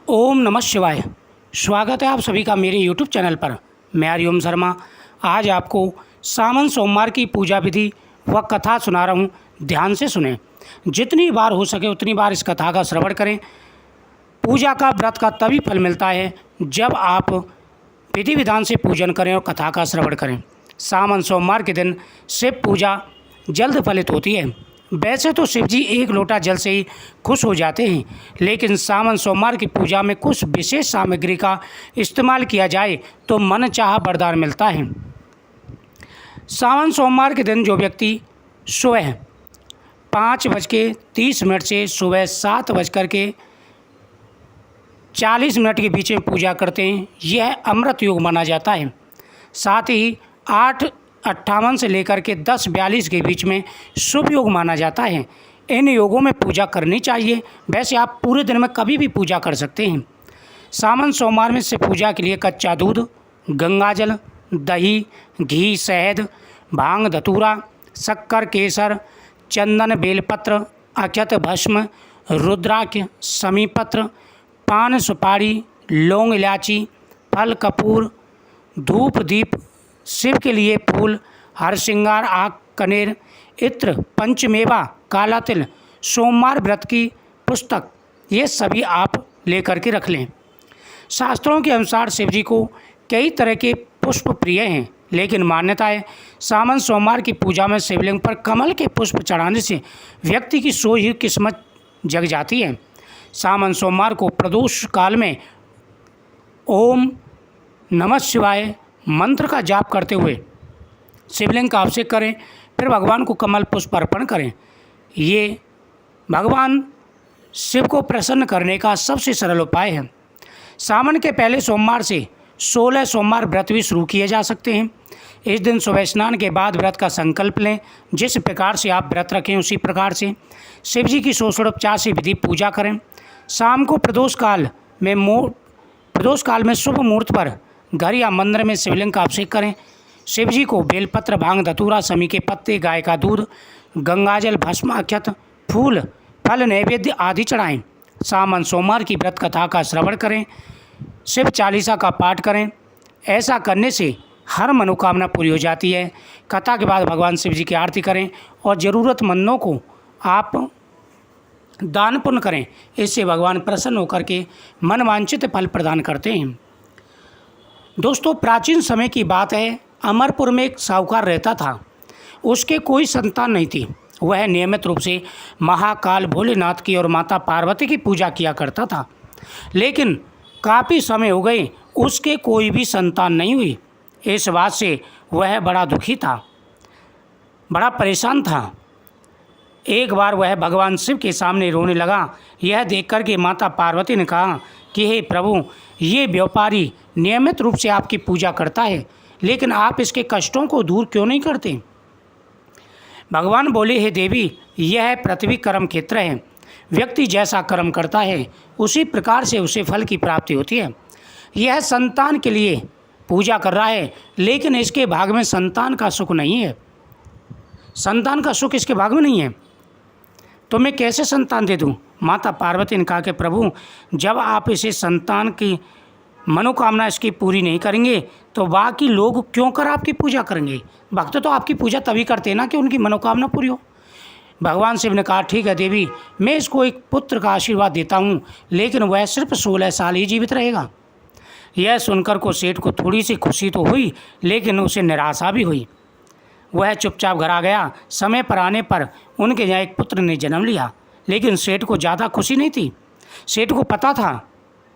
ओम नमः शिवाय। स्वागत है आप सभी का मेरे यूट्यूब चैनल पर। मैं हरिओम शर्मा आज आपको सावन सोमवार की पूजा विधि व कथा सुना रहा हूँ। ध्यान से सुनें, जितनी बार हो सके उतनी बार इस कथा का श्रवण करें। पूजा का व्रत का तभी फल मिलता है जब आप विधि विधान से पूजन करें और कथा का श्रवण करें। सावन सोमवार के दिन शिव पूजा जल्द फलित होती है। वैसे तो शिव जी एक लोटा जल से ही खुश हो जाते हैं, लेकिन सावन सोमवार की पूजा में कुछ विशेष सामग्री का इस्तेमाल किया जाए तो मन चाहा वरदान मिलता है। सावन सोमवार के दिन जो व्यक्ति सुबह 5:30 से सुबह 7:40 के बीच में पूजा करते हैं, यह अमृत योग माना जाता है। साथ ही 8:58 से लेकर के 10:42 के बीच में शुभ योग माना जाता है। इन योगों में पूजा करनी चाहिए। वैसे आप पूरे दिन में कभी भी पूजा कर सकते हैं। सावन सोमवार में से पूजा के लिए कच्चा दूध, गंगाजल, दही, घी, शहद, भांग, धतूरा, शक्कर, केसर, चंदन, बेलपत्र, अक्षत, भस्म, रुद्राक्ष, समीपत्र, पान, सुपारी, लौंग, इलायची, फल, कपूर, धूप, दीप, शिव के लिए फूल, हर श्रृंगार, आग, कनेर, इत्र, पंचमेवा, काला तिल, सोमवार व्रत की पुस्तक, ये सभी आप लेकर के रख लें। शास्त्रों के अनुसार शिव जी को कई तरह के पुष्प प्रिय हैं, लेकिन मान्यता है सावन सोमवार की पूजा में शिवलिंग पर कमल के पुष्प चढ़ाने से व्यक्ति की सोई हुई किस्मत जग जाती है। सावन सोमवार को प्रदोष काल में ओम नमः शिवाय मंत्र का जाप करते हुए शिवलिंग का अभिषेक करें, फिर भगवान को कमल पुष्प अर्पण करें। ये भगवान शिव को प्रसन्न करने का सबसे सरल उपाय है। सावन के पहले सोमवार से 16 सोमवार व्रत भी शुरू किए जा सकते हैं। इस दिन सुबह स्नान के बाद व्रत का संकल्प लें। जिस प्रकार से आप व्रत रखें उसी प्रकार से शिव जी की षोडशोपचार से विधि पूजा करें। शाम को प्रदोष काल में शुभ मुहूर्त पर घर या मंदिर में शिवलिंग का अभिषेक करें। शिव जी को बेलपत्र, भांग, धतूरा, समी के पत्ते, गाय का दूध, गंगाजल, भस्म, अक्षत, फूल, फल, नैवेद्य आदि चढ़ाएं। सावन सोमवार की व्रत कथा का श्रवण करें। शिव चालीसा का पाठ करें। ऐसा करने से हर मनोकामना पूरी हो जाती है। कथा के बाद भगवान शिव जी की आरती करें और ज़रूरतमंदों को आप दान पुण्य करें। इससे भगवान प्रसन्न होकर के मनवांछित फल प्रदान करते हैं। दोस्तों, प्राचीन समय की बात है, अमरपुर में एक साहूकार रहता था। उसके कोई संतान नहीं थी। वह नियमित रूप से महाकाल भोलेनाथ की और माता पार्वती की पूजा किया करता था, लेकिन काफ़ी समय हो गए उसके कोई भी संतान नहीं हुई। इस बात से वह बड़ा दुखी था, बड़ा परेशान था। एक बार वह भगवान शिव के सामने रोने लगा। यह देखकर के माता पार्वती ने कहा कि हे प्रभु, ये व्यापारी नियमित रूप से आपकी पूजा करता है, लेकिन आप इसके कष्टों को दूर क्यों नहीं करते? भगवान बोले, हे देवी, यह पृथ्वी कर्म क्षेत्र है। व्यक्ति जैसा कर्म करता है उसी प्रकार से उसे फल की प्राप्ति होती है। यह संतान के लिए पूजा कर रहा है, लेकिन इसके भाग में संतान का सुख नहीं है। संतान का सुख इसके भाग में नहीं है, तो मैं कैसे संतान दे दूं? माता पार्वती ने कहा कि प्रभु, जब आप इसे संतान की मनोकामना इसकी पूरी नहीं करेंगे तो बाकी लोग क्यों कर आपकी पूजा करेंगे? भक्त तो आपकी पूजा तभी करते हैं ना कि उनकी मनोकामना पूरी हो। भगवान शिव ने कहा, ठीक है देवी, मैं इसको एक पुत्र का आशीर्वाद देता हूँ, लेकिन वह सिर्फ 16 साल ही जीवित रहेगा। यह सुनकर को सेठ को थोड़ी सी खुशी तो हुई, लेकिन उसे निराशा भी हुई। वह चुपचाप घर आ गया। समय पर आने पर उनके यहाँ एक पुत्र ने जन्म लिया, लेकिन सेठ को ज़्यादा खुशी नहीं थी। सेठ को पता था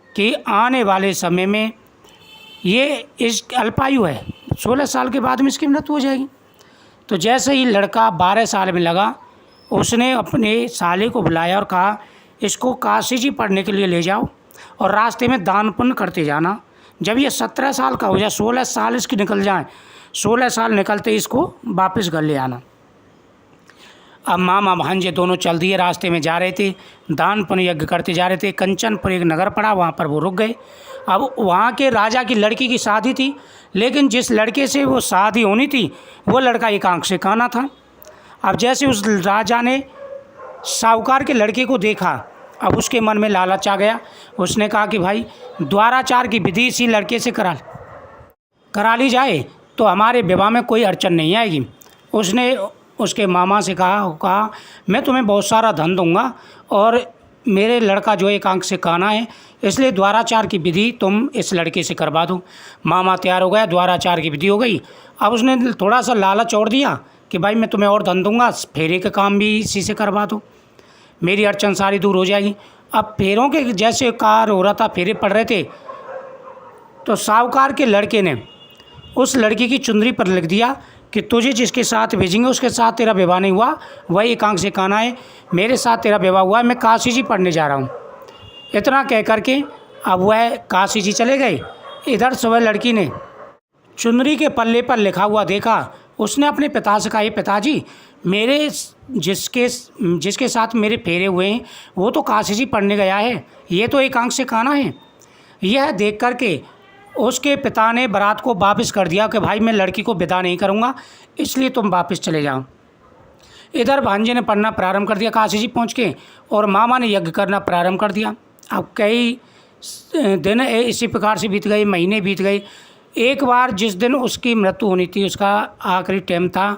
कि आने वाले समय में ये इस अल्पायु है, 16 साल के बाद में इसकी मृत्यु हो जाएगी। तो जैसे ही लड़का 12 साल में लगा, उसने अपने साले को बुलाया और कहा, इसको काशी जी पढ़ने के लिए ले जाओ और रास्ते में दान पुण्य करते जाना। जब ये 17 साल का हो जाए, 16 साल इसकी निकल जाए, 16 साल निकलते इसको वापस घर ले आना। अब मामा भांजे दोनों चल दिए, रास्ते में जा रहे थे, दान पुण्य यज्ञ करते जा रहे थे। कंचनपुर एक नगर पड़ा, वहाँ पर वो रुक गए। अब वहाँ के राजा की लड़की की शादी थी, लेकिन जिस लड़के से वो शादी होनी थी वो लड़का एक आंख से काना था। अब जैसे उस राजा ने साहूकार के लड़के को देखा अब उसके मन में लालच आ गया। उसने कहा कि भाई द्वाराचार की विधि इसी लड़के से करा ली जाए तो हमारे विवाह में कोई अड़चन नहीं आएगी। उसने उसके मामा से कहा मैं तुम्हें बहुत सारा धन दूंगा और मेरे लड़का जो एक आंख से काना है, इसलिए द्वाराचार की विधि तुम इस लड़के से करवा दो। मामा तैयार हो गया, द्वाराचार की विधि हो गई। अब उसने थोड़ा सा लालच और दिया कि भाई मैं तुम्हें और धन दूंगा, फेरे का काम भी इसी से करवा दो, मेरी अड़चन सारी दूर हो जाएगी। अब फेरों के जैसे कार हो रहा था, फेरे पड़ रहे थे, तो साहूकार के लड़के ने उस लड़की की चुंदरी पर लिख दिया कि तुझे जिसके साथ भेजेंगे उसके साथ तेरा विवाह नहीं हुआ, वही एक आंख से काना है, मेरे साथ तेरा विवाह हुआ है, मैं काशी जी पढ़ने जा रहा हूँ। इतना कह करके अब वह काशी जी चले गए। इधर से वह लड़की ने चुनरी के पल्ले पर लिखा हुआ देखा। उसने अपने पिता से कहा, ये पिताजी, मेरे जिसके साथ मेरे फेरे हुए हैं वो तो काशी जी पढ़ने गया है, ये तो एक आंख से काना है। यह देख करके उसके पिता ने बारात को वापस कर दिया कि भाई मैं लड़की को विदा नहीं करूँगा, इसलिए तुम वापस चले जाओ। इधर भांजे ने पढ़ना प्रारंभ कर दिया काशी जी पहुँच के, और मामा ने यज्ञ करना प्रारंभ कर दिया। अब कई दिन इसी प्रकार से बीत गए, महीने बीत गए। एक बार जिस दिन उसकी मृत्यु होनी थी, उसका आखिरी टाइम था,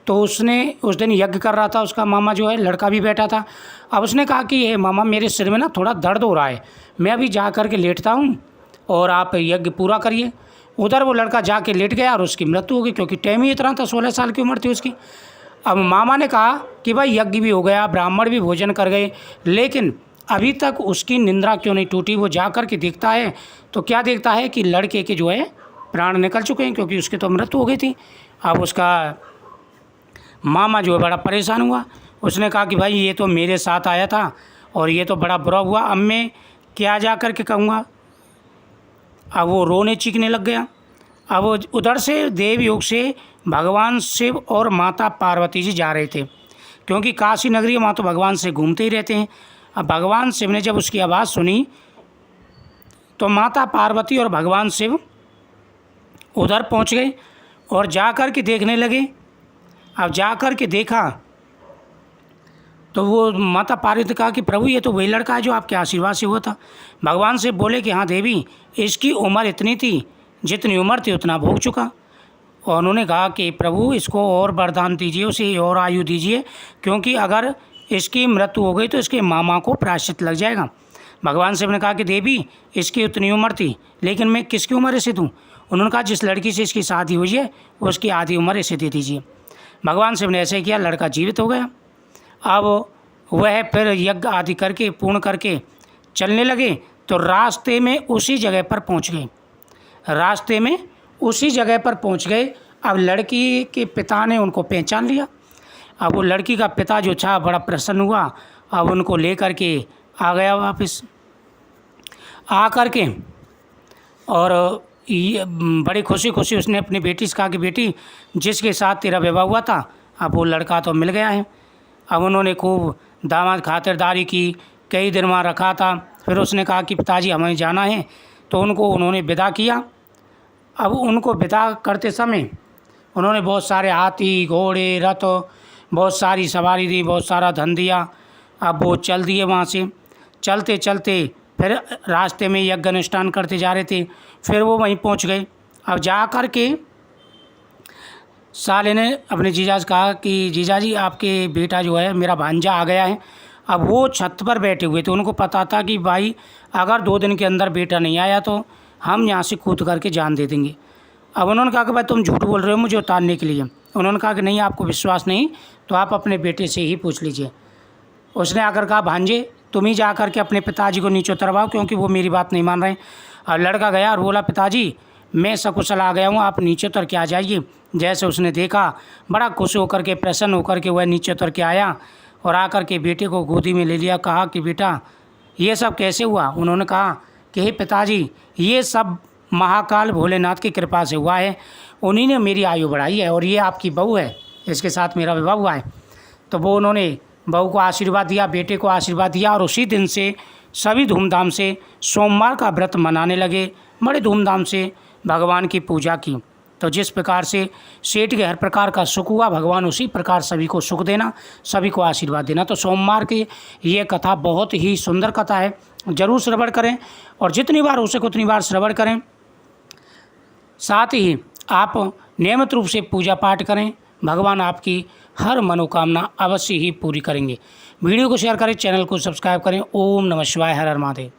तो उसने उस दिन यज्ञ कर रहा था, उसका मामा जो है लड़का भी बैठा था। अब उसने कहा कि ये मामा मेरे सिर में ना थोड़ा दर्द हो रहा है, मैं अभी जा कर के लेटता हूँ और आप यज्ञ पूरा करिए। उधर वो लड़का जाके लेट गया और उसकी मृत्यु हो गई, क्योंकि टाइम ही इतना था, 16 साल की उम्र थी उसकी। अब मामा ने कहा कि भाई यज्ञ भी हो गया, ब्राह्मण भी भोजन कर गए, लेकिन अभी तक उसकी निंद्रा क्यों नहीं टूटी। वो जा कर के देखता है तो क्या देखता है कि लड़के के जो है प्राण निकल चुके हैं, क्योंकि उसकी तो मृत्यु हो गई थी। अब उसका मामा जो है बड़ा परेशान हुआ। उसने कहा कि भाई ये तो मेरे साथ आया था और ये तो बड़ा बुरा हुआ, अब मैं क्या जा कर के कहूँगा। अब वो रोने चीखने लग गया। अब उधर से देवयोग से भगवान शिव और माता पार्वती जी जा रहे थे, क्योंकि काशी नगरी वहाँ तो भगवान से घूमते ही रहते हैं। अब भगवान शिव ने जब उसकी आवाज़ सुनी तो माता पार्वती और भगवान शिव उधर पहुँच गए और जा कर के देखने लगे। अब जा कर के देखा तो वो माता पार्वती ने कहा कि प्रभु ये तो वही लड़का है जो आपके आशीर्वाद से हुआ था। भगवान से बोले कि हाँ देवी, इसकी उम्र इतनी थी, जितनी उम्र थी उतना भोग चुका। और उन्होंने कहा कि प्रभु इसको और वरदान दीजिए, उसे और आयु दीजिए, क्योंकि अगर इसकी मृत्यु हो गई तो इसके मामा को प्रायश्चित लग जाएगा। भगवान शिव ने कहा कि देवी इसकी उतनी उम्र थी, लेकिन मैं किसकी उम्र इसे दूँ। उन्होंने कहा जिस लड़की से इसकी शादी हुई है उसकी आधी उम्र इसे दे दीजिए। भगवान शिव ने ऐसे किया, लड़का जीवित हो गया। अब वह फिर यज्ञ आदि करके पूर्ण करके चलने लगे तो रास्ते में उसी जगह पर पहुंच गए। अब लड़की के पिता ने उनको पहचान लिया। अब वो लड़की का पिता जो था बड़ा प्रसन्न हुआ। अब उनको लेकर के आ गया वापस, आ कर के और ये बड़ी खुशी उसने अपनी बेटी से कहा कि बेटी जिसके साथ तेरा विवाह हुआ था, अब वो लड़का तो मिल गया है। अब उन्होंने खूब दामाद खातिरदारी की, कई दिन वहाँ रखा था। फिर उसने कहा कि पिताजी हमें जाना है, तो उन्होंने विदा किया। अब उनको विदा करते समय उन्होंने बहुत सारे हाथी घोड़े रथ, बहुत सारी सवारी दी, बहुत सारा धन दिया। अब वो चल दिए वहाँ से। चलते चलते फिर रास्ते में यज्ञ अनुष्ठान करते जा रहे थे, फिर वो वहीं पहुँच गए। अब जा कर के साले ने अपने जीजा से कहा कि जीजा जी आपके बेटा जो है मेरा भांजा आ गया है। अब वो छत पर बैठे हुए थे, उनको पता था कि भाई अगर 2 दिन के अंदर बेटा नहीं आया तो हम यहाँ से कूद करके जान दे देंगे। अब उन्होंने कहा कि भाई तुम झूठ बोल रहे हो मुझे उतारने के लिए। उन्होंने कहा कि नहीं, आपको विश्वास नहीं तो आप अपने बेटे से ही पूछ लीजिए। उसने आकर कहा भांजे तुम ही जा कर के अपने पिताजी को नीचे उतरवाओ, क्योंकि वो मेरी बात नहीं मान रहे। और लड़का गया और बोला पिताजी मैं सकुशल आ गया हूँ, आप नीचे उतर के आ जाइए। जैसे उसने देखा, बड़ा खुश होकर के प्रसन्न होकर के वह नीचे उतर के आया और आकर के बेटे को गोदी में ले लिया। कहा कि बेटा ये सब कैसे हुआ। उन्होंने कहा कि हे पिताजी ये सब महाकाल भोलेनाथ की कृपा से हुआ है, उन्हीं ने मेरी आयु बढ़ाई है और ये आपकी बहू है, इसके साथ मेरा विवाह हुआ है। तो वो उन्होंने बहू को आशीर्वाद दिया, बेटे को आशीर्वाद दिया, और उसी दिन से सभी धूमधाम से सोमवार का व्रत मनाने लगे, बड़े धूमधाम से भगवान की पूजा की। तो जिस प्रकार से सेठ के हर प्रकार का सुख हुआ, भगवान उसी प्रकार सभी को सुख देना, सभी को आशीर्वाद देना। तो सोमवार की ये कथा बहुत ही सुंदर कथा है, जरूर श्रवण करें और जितनी बार हो सके उतनी बार श्रवण करें। साथ ही आप नियमित रूप से पूजा पाठ करें, भगवान आपकी हर मनोकामना अवश्य ही पूरी करेंगे। वीडियो को शेयर करें, चैनल को सब्सक्राइब करें। ओम नमः शिवाय, हर हर महादेव।